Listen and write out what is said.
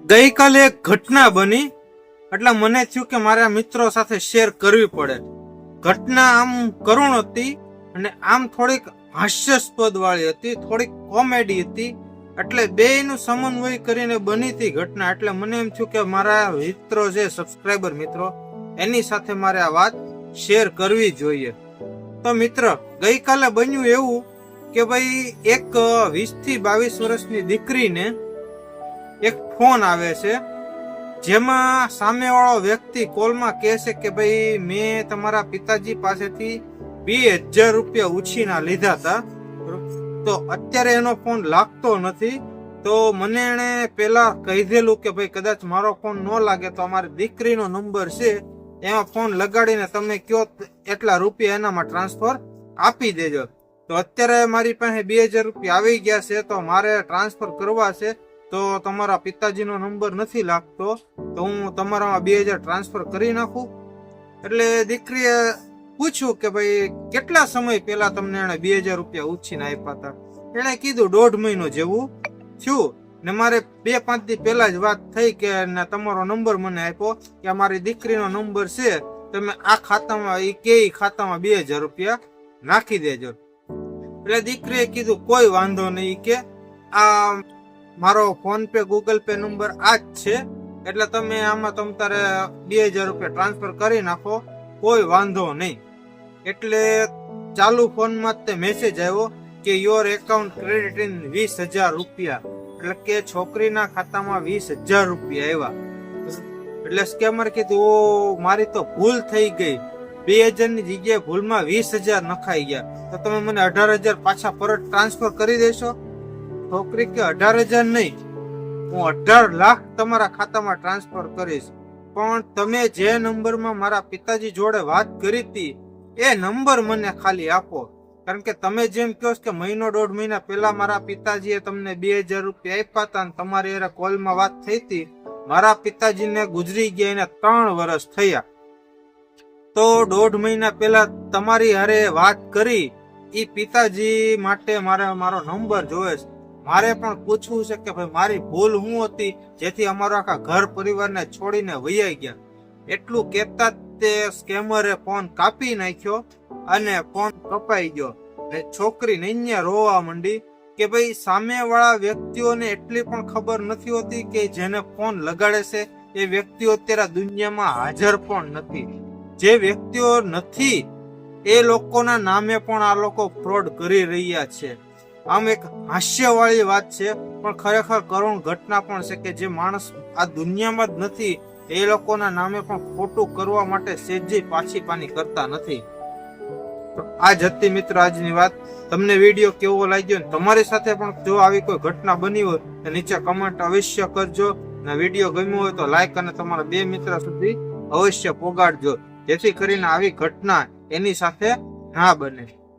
ગઈકાલે એક ઘટના બની એટલે મને થયું કે મારા મિત્રો સાથે શેર કરવી પડે. ઘટના આમ કરુણ હતી અને આમ થોડીક હાસ્યાસ્પદ વાળી હતી, થોડીક કોમેડી હતી, એટલે બેયનું સમન્વય કરીને બની હતી ઘટના. એટલે મને એમ થયું કે મારા મિત્રો છે, સબસ્ક્રાઈબર મિત્રો, એની સાથે મારે આ વાત શેર કરવી જોઈએ. તો મિત્ર, ગઈકાલે બન્યું એવું કે ભાઈ એક 20 થી 22 વર્ષની દીકરીને એક ફોન આવે છે, જેમાં સામેવાળો વ્યક્તિ કોલમાં કહે છે કે ભાઈ મેં તમારા પિતાજી પાસેથી 2000 રૂપિયા ઉછીના લીધા હતા, તો અત્યારે એનો ફોન લાગતો નથી. તો મને એને પેલા કહી દેલું કે ભાઈ કદાચ મારો ફોન ન લાગે તો અમારી દીકરીનો નંબર છે, એમાં ફોન લગાડીને તમે કયો એટલા રૂપિયા એનામાં ટ્રાન્સફર આપી દેજો. તો અત્યારે મારી પાસે 2000 રૂપિયા આવી ગયા છે, તો મારે ટ્રાન્સફર કરવા છે. તો તમારા પિતાજીનો નંબર નથી લાગતો, તો હું તમારામાં 2000 ટ્રાન્સફર કરી નાખું. એટલે દીકરીએ પૂછ્યું કે ભાઈ કેટલા સમય પહેલા તમને એને 2000 રૂપિયા ઉછીને આપ્યા હતા. એને કીધું 1.5 મહિનો જેવું થયું, ને મારે 2-5 દી પહેલા જ વાત થઈ કે તમારો નંબર મને આપ્યો કે અમારી દીકરીનો નંબર છે, તમે આ ખાતામાં ખાતામાં 2000 રૂપિયા નાખી દેજો. એટલે દીકરીએ કીધું કોઈ વાંધો નહીં, કે આ મારો phone pay Google pay number આ જ છે, એટલે તમે આમાં તમારે 2000 રૂપિયા ટ્રાન્સફર કરી નાખો, કોઈ વાંધો નહીં. એટલે ચાલુ ફોનમાં તે મેસેજ આવ્યો કે યોર એકાઉન્ટ ક્રેડિટ ઇન 20000 રૂપિયા, એટલે કે છોકરીના ખાતામાં 20000 રૂપિયા આવ્યા. એટલે સ્કેમર કીધું ઓ મારી તો ભૂલ થઈ ગઈ, 2000 ની જગ્યાએ ભૂલમાં 20000 નખાઈ ગયા, તો તમે મને 18000 પાછા પરત ટ્રાન્સફર કરી દેશો. છોકરી કે 18000 નહીં, હું 18 લાખ તમારા ખાતામાં ટ્રાન્સફર કરીશ, પણ તમે જે નંબરમાં મારા પિતાજી જોડે વાત કરી હતી એ નંબર મને ખાલી આપો. કારણ કે તમે જેમ કહો કે 1.5 મહિના પહેલા મારા પિતાજીએ તમને 2000 રૂપિયા આપ્યા હતા અને તમારી એરા કોલમાં વાત થઈ હતી. મારા પિતાજીને ગુજરી ગયા એને 3 વર્ષ થયા, તો 1.5 મહિના પહેલા તમારી હારે વાત કરી, એ પિતાજી માટે મારો નંબર જોવે છે. મારે પણ પૂછવું છે કે ભાઈ મારી ભૂલ શું હતી જેથી અમારો આખા ઘર પરિવારને છોડીને વૈયા ગયા. એટલું કહેતા તે સ્કેમરે ફોન કાપી નાખ્યો અને ફોન કપાઈ ગયો. છોકરી નૈયા રોવા માંડી કે ભાઈ સામેવાળા વ્યક્તિઓને એટલી પણ ખબર નથી હોતી કે જેને ફોન લગાડે છે એ વ્યક્તિઓ અત્યારે દુનિયામાં હાજર પણ નથી. જે વ્યક્તિઓ નથી એ લોકોના નામે પણ આ લોકો ફ્રોડ કરી રહ્યા છે. આમ એક હાસ્યવાળી વાત છે, પણ ખરેખર કરુણ ઘટના પણ છે કે જે માણસ આ દુનિયામાં જ નથી એ લોકોના નામે પણ ખોટું કરવા માટે સેજી પાછી પાની કરતા નથી. આ જ હતી મિત્ર આજની વાત. તમને વિડીયો કેવો લાગ્યો, તમારી સાથે પણ જો આવી કોઈ ઘટના બની હોય તો નીચે કમેન્ટ અવશ્ય કરજો. અને વિડીયો ગમ્યો હોય તો લાઈક અને તમારા 2 મિત્ર સુધી અવશ્ય પોગાડજો, જેથી કરીને આવી ઘટના એની સાથે ના બને.